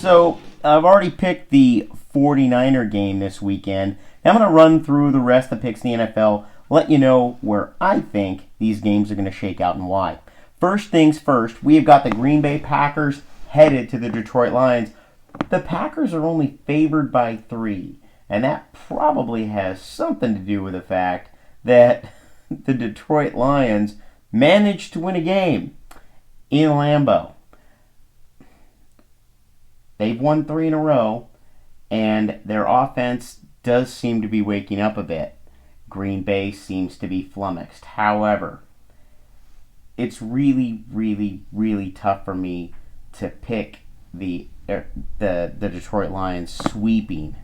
So I've already picked the 49er game this weekend. Now I'm going to run through the rest of the picks in the NFL, let you know where I think these games are going to shake out and why. First things first, we have got the Green Bay Packers headed to the Detroit Lions. The Packers are only favored by 3, and that probably has something to do with the fact that the Detroit Lions managed to win a game in Lambeau. They've won 3 in a row, and their offense does seem to be waking up a bit. Green Bay seems to be flummoxed. However, it's really, really, really tough for me to pick the Detroit Lions sweeping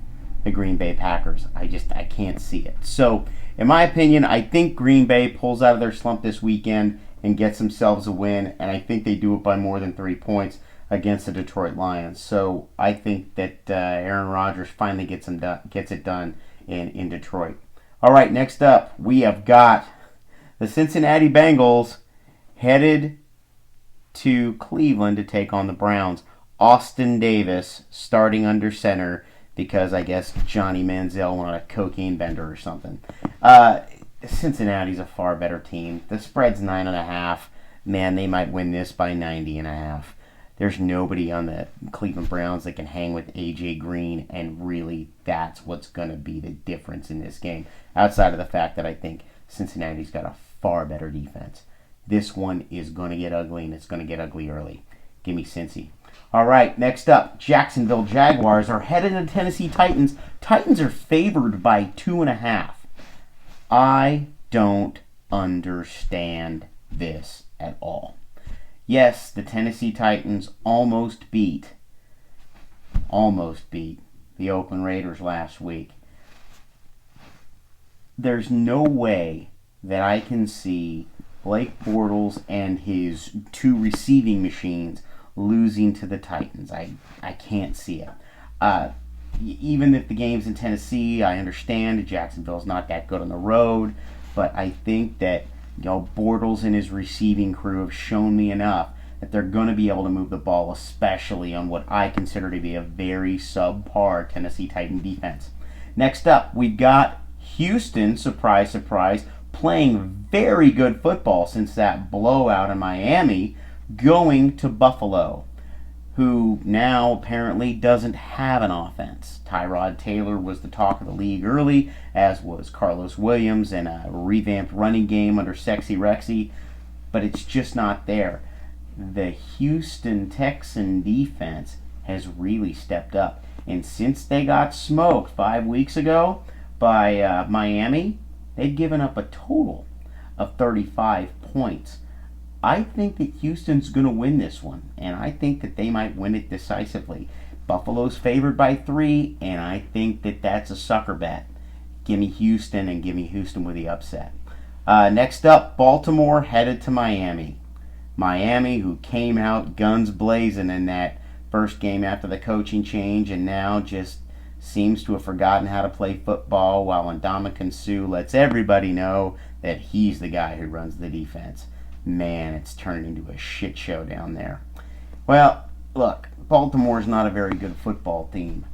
the Green Bay Packers. I can't see it. So, in my opinion, I think Green Bay pulls out of their slump this weekend and gets themselves a win, and I think they do it by more than 3 points against the Detroit Lions. So I think that Aaron Rodgers finally gets it done in Detroit. All right, next up, we have got the Cincinnati Bengals headed to Cleveland to take on the Browns. Austin Davis starting under center because I guess Johnny Manziel went on a cocaine bender or something. Cincinnati's a far better team. The spread's 9.5. Man, they might win this by 90.5. There's nobody on the Cleveland Browns that can hang with A.J. Green, and really that's what's going to be the difference in this game, outside of the fact that I think Cincinnati's got a far better defense. This one is going to get ugly, and it's going to get ugly early. Give me Cincy. All right, next up, Jacksonville Jaguars are headed to Tennessee Titans. Titans are favored by 2.5. I don't understand this at all. Yes, the Tennessee Titans almost beat the Oakland Raiders last week. There's no way that I can see Blake Bortles and his 2 receiving machines losing to the Titans. I can't see it. Even if the game's in Tennessee, I understand Jacksonville's not that good on the road, but I think that Bortles and his receiving crew have shown me enough that they're going to be able to move the ball, especially on what I consider to be a very subpar Tennessee Titan defense. Next up, we've got Houston, surprise, surprise, playing very good football since that blowout in Miami, going to Buffalo, who now apparently doesn't have an offense. Tyrod Taylor was the talk of the league early, as was Carlos Williams and a revamped running game under Sexy Rexy, but it's just not there. The Houston Texan defense has really stepped up, and since they got smoked 5 weeks ago by Miami, they've given up a total of 35 points. I think that Houston's going to win this one, and I think that they might win it decisively. Buffalo's favored by 3, and I think that that's a sucker bet. Give me Houston, and give me Houston with the upset. Next up, Baltimore headed to Miami. Miami, who came out guns blazing in that first game after the coaching change, and now just seems to have forgotten how to play football, while Ndamukong Suh lets everybody know that he's the guy who runs the defense. Man, it's turning into a shit show down there. Well, look, Baltimore's not a very good football team,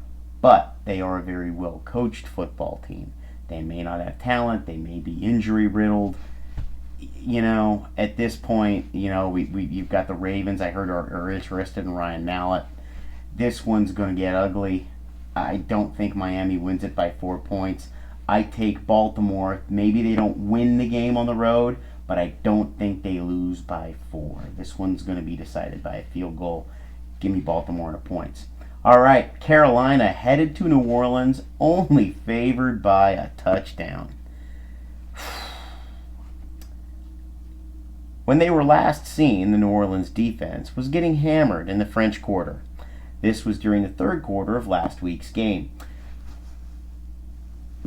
but they are a very well-coached football team. They may not have talent, they may be injury-riddled. At this point, you've got the Ravens, I heard, are interested in Ryan Mallett. This one's going to get ugly. I don't think Miami wins it by 4 points. I take Baltimore. Maybe they don't win the game on the road, but I don't think they lose by 4. This one's going to be decided by a field goal. Give me Baltimore in the points. All right, Carolina headed to New Orleans, only favored by a touchdown. When they were last seen, the New Orleans defense was getting hammered in the French Quarter. This was during the third quarter of last week's game.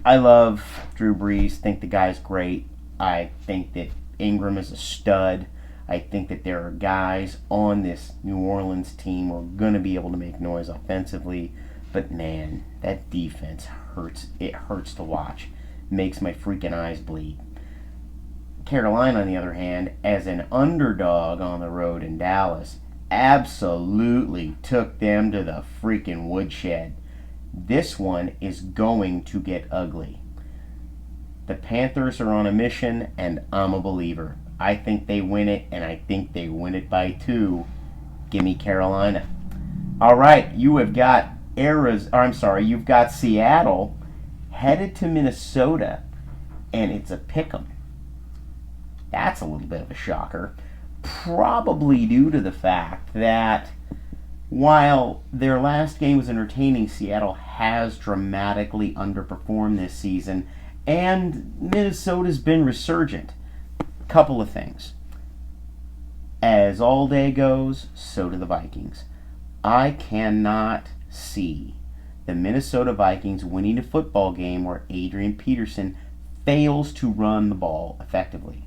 I love Drew Brees, think the guy's great. I think that Ingram is a stud. I think that there are guys on this New Orleans team who are going to be able to make noise offensively. But man, that defense hurts. It hurts to watch. Makes my freaking eyes bleed. Carolina, on the other hand, as an underdog on the road in Dallas, absolutely took them to the freaking woodshed. This one is going to get ugly. The Panthers are on a mission, and I'm a believer. I think they win it, and I think they win it by 2. Give me Carolina. All right, you've got Seattle headed to Minnesota, and it's a pick'em. That's a little bit of a shocker, probably due to the fact that while their last game was entertaining, Seattle has dramatically underperformed this season, and Minnesota's been resurgent. Couple of things. As all day goes, so do the Vikings. I cannot see the Minnesota Vikings winning a football game where Adrian Peterson fails to run the ball effectively.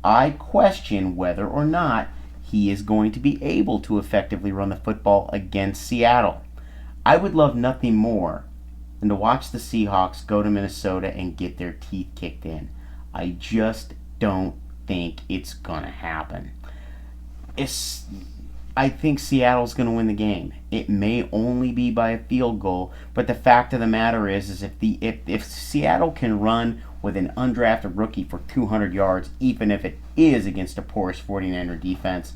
I question whether or not he is going to be able to effectively run the football against Seattle. I would love nothing more than to watch the Seahawks go to Minnesota and get their teeth kicked in. I just don't think it's going to happen. I think Seattle's going to win the game. It may only be by a field goal, but the fact of the matter is if Seattle can run with an undrafted rookie for 200 yards, even if it is against a porous 49er defense,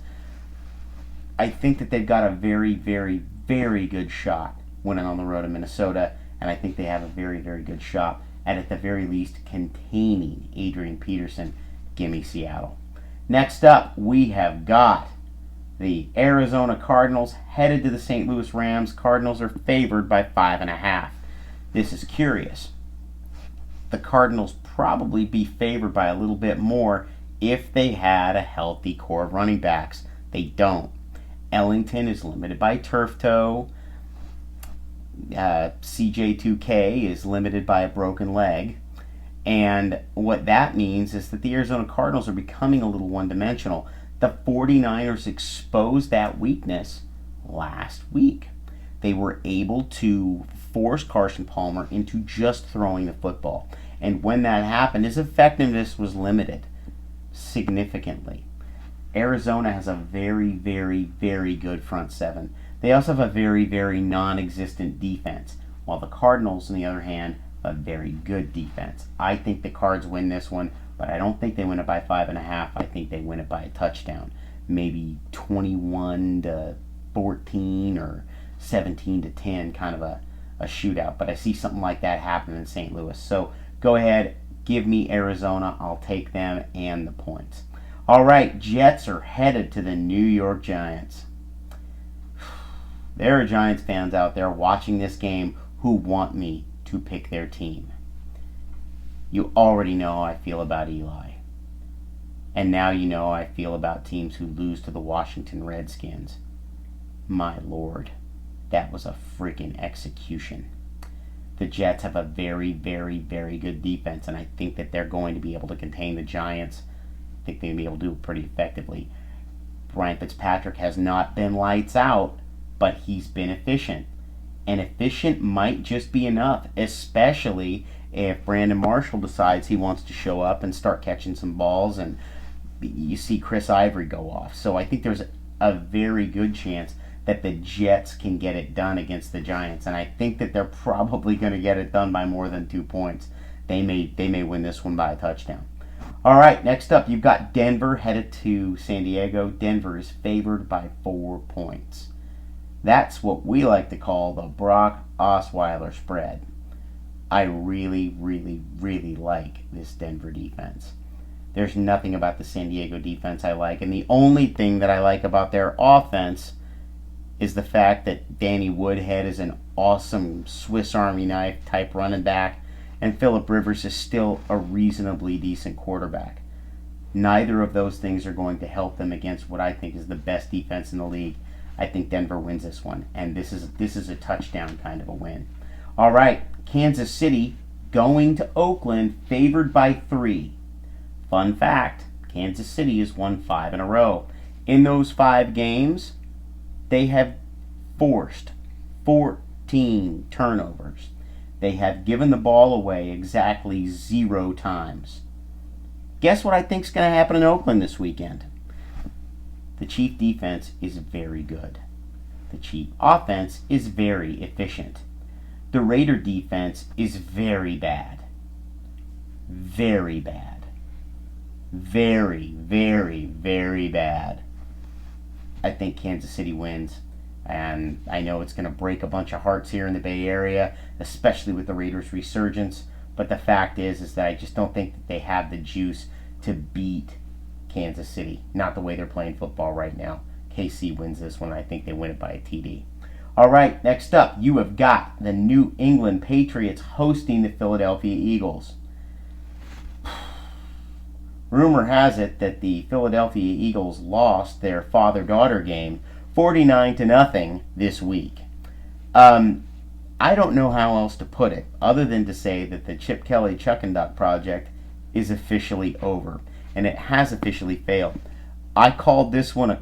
I think that they've got a very, very, very good shot winning on the road in Minnesota, and I think they have a very, very good shot at the very least, containing Adrian Peterson. Give me Seattle. Next up, we have got the Arizona Cardinals headed to the St. Louis Rams. Cardinals are favored by 5.5. This is curious. The Cardinals probably be favored by a little bit more if they had a healthy core of running backs. They don't. Ellington is limited by turf toe. CJ2K is limited by a broken leg. And what that means is that the Arizona Cardinals are becoming a little one-dimensional. The 49ers exposed that weakness last week. They were able to force Carson Palmer into just throwing the football. And when that happened, his effectiveness was limited significantly. Arizona has a very, very, very good front seven. They also have a very, very non-existent defense, while the Cardinals, on the other hand, have a very good defense. I think the Cards win this one, but I don't think they win it by 5.5. I think they win it by a touchdown, maybe 21-14 or 17-10, kind of a shootout. But I see something like that happen in St. Louis. So go ahead, give me Arizona. I'll take them and the points. All right, Jets are headed to the New York Giants. There are Giants fans out there watching this game who want me to pick their team. You already know how I feel about Eli. And now you know how I feel about teams who lose to the Washington Redskins. My lord, that was a freaking execution. The Jets have a very, very, very good defense, and I think that they're going to be able to contain the Giants. I think they're going to be able to do it pretty effectively. Ryan Fitzpatrick has not been lights out, but he's been efficient. And efficient might just be enough, especially if Brandon Marshall decides he wants to show up and start catching some balls and you see Chris Ivory go off. So I think there's a very good chance that the Jets can get it done against the Giants. And I think that they're probably going to get it done by more than 2 points. They may win this one by a touchdown. All right, next up, you've got Denver headed to San Diego. Denver is favored by 4 points. That's what we like to call the Brock Osweiler spread. I really, really, really like this Denver defense. There's nothing about the San Diego defense I like, and the only thing that I like about their offense is the fact that Danny Woodhead is an awesome Swiss Army knife type running back, and Phillip Rivers is still a reasonably decent quarterback. Neither of those things are going to help them against what I think is the best defense in the league. I think Denver wins this one, and this is a touchdown kind of a win. All right, Kansas City going to Oakland, favored by 3. Fun fact, Kansas City has won 5 in a row. In those 5 games, they have forced 14 turnovers. They have given the ball away exactly 0 times. Guess what I think is going to happen in Oakland this weekend? The Chief defense is very good. The Chief offense is very efficient. The Raider defense is very bad. Very bad. Very, very, very bad. I think Kansas City wins. And I know it's going to break a bunch of hearts here in the Bay Area, especially with the Raiders' resurgence. But the fact is that I just don't think that they have the juice to beat Kansas City. Not the way they're playing football right now. KC wins this one. I think they win it by a TD. All right, next up, you have got the New England Patriots hosting the Philadelphia Eagles. Rumor has it that the Philadelphia Eagles lost their father-daughter game 49-0 this week. I don't know how else to put it other than to say that the Chip Kelly Chuck and Duck project is officially over, and it has officially failed. I called this one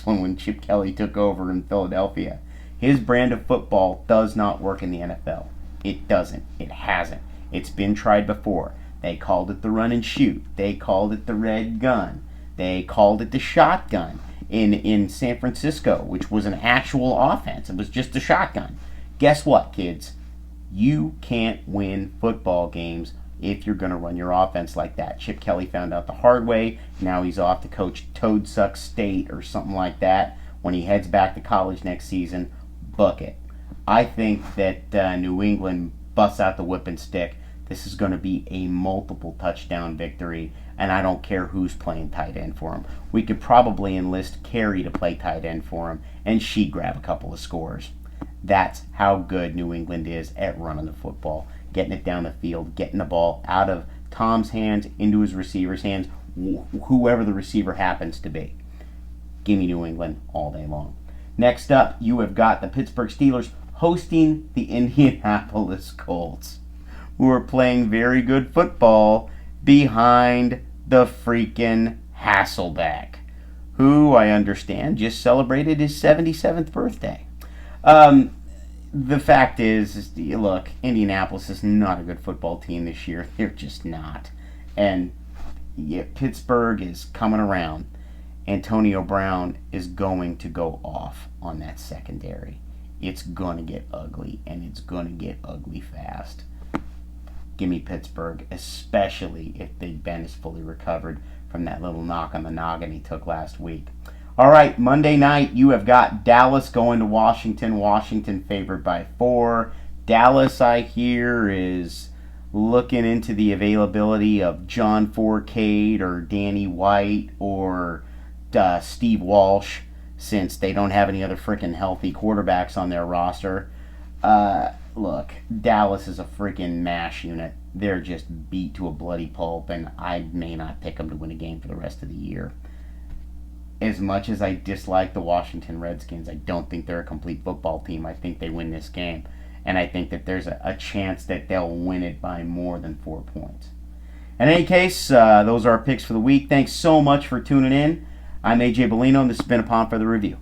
when Chip Kelly took over in Philadelphia. His brand of football does not work in the NFL. It doesn't. It hasn't. It's been tried before. They called it the run and shoot. They called it the red gun. They called it the shotgun in San Francisco, which was an actual offense. It was just a shotgun. Guess what, kids? You can't win football games if you're going to run your offense like that. Chip Kelly found out the hard way. Now he's off to coach Toadsuck State or something like that. When he heads back to college next season, book it. I think that New England busts out the whipping stick. This is going to be a multiple touchdown victory, and I don't care who's playing tight end for him. We could probably enlist Carrie to play tight end for him, and she'd grab a couple of scores. That's how good New England is at running the football, getting it down the field, getting the ball out of Tom's hands into his receiver's hands, whoever the receiver happens to be. Give me New England all day long. Next up, you have got the Pittsburgh Steelers hosting the Indianapolis Colts, who are playing very good football behind the freaking Hasselbeck, who I understand just celebrated his 77th birthday. The fact is, look, Indianapolis is not a good football team this year. They're just not. And Pittsburgh is coming around. Antonio Brown is going to go off on that secondary. It's going to get ugly, and it's going to get ugly fast. Give me Pittsburgh, especially if Big Ben is fully recovered from that little knock on the noggin he took last week. All right, Monday night, you have got Dallas going to Washington. Washington favored by 4. Dallas, I hear, is looking into the availability of John Fourcade or Danny White or Steve Walsh, since they don't have any other freaking healthy quarterbacks on their roster. Look, Dallas is a freaking mash unit. They're just beat to a bloody pulp, and I may not pick them to win a game for the rest of the year. As much as I dislike the Washington Redskins, I don't think they're a complete football team. I think they win this game, and I think that there's a chance that they'll win it by more than 4 points. In any case, those are our picks for the week. Thanks so much for tuning in. I'm AJ Bellino, and this has been Upon for the Review.